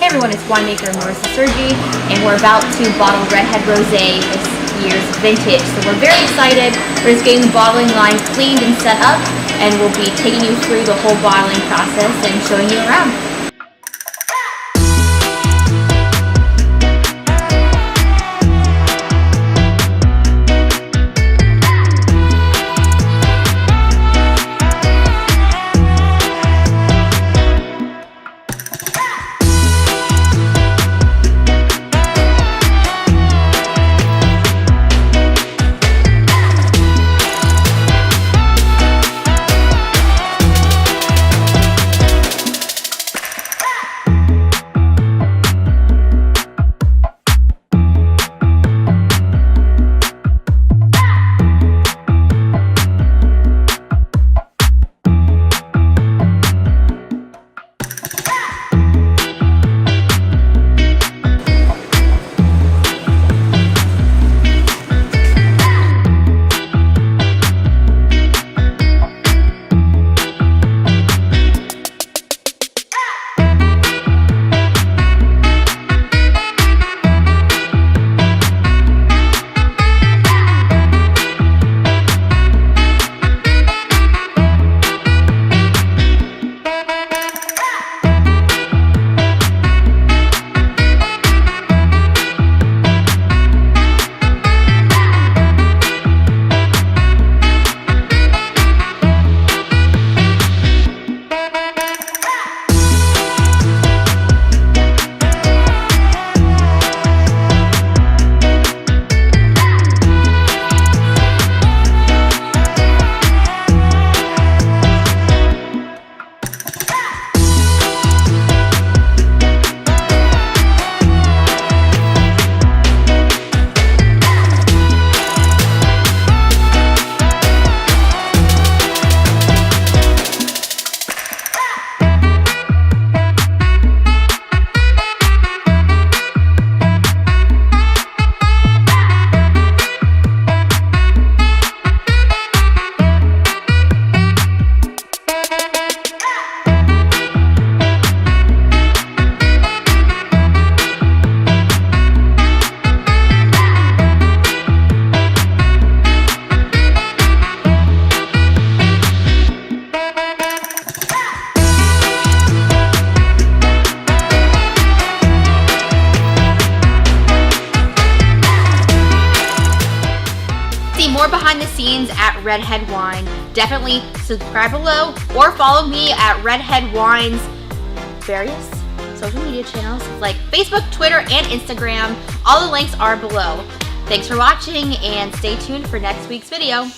Hey everyone, it's winemaker Rose RedHead, and we're about to bottle RedHead Rosé this year's vintage. So we're very excited. We're just getting the bottling line cleaned and set up, and we'll be taking you through the whole bottling process and showing you around. More behind the scenes at RedHead Wine, definitely subscribe below or follow me at RedHead Wine's various social media channels like Facebook, Twitter, and Instagram. All the links are below. Thanks for watching and stay tuned for next week's video.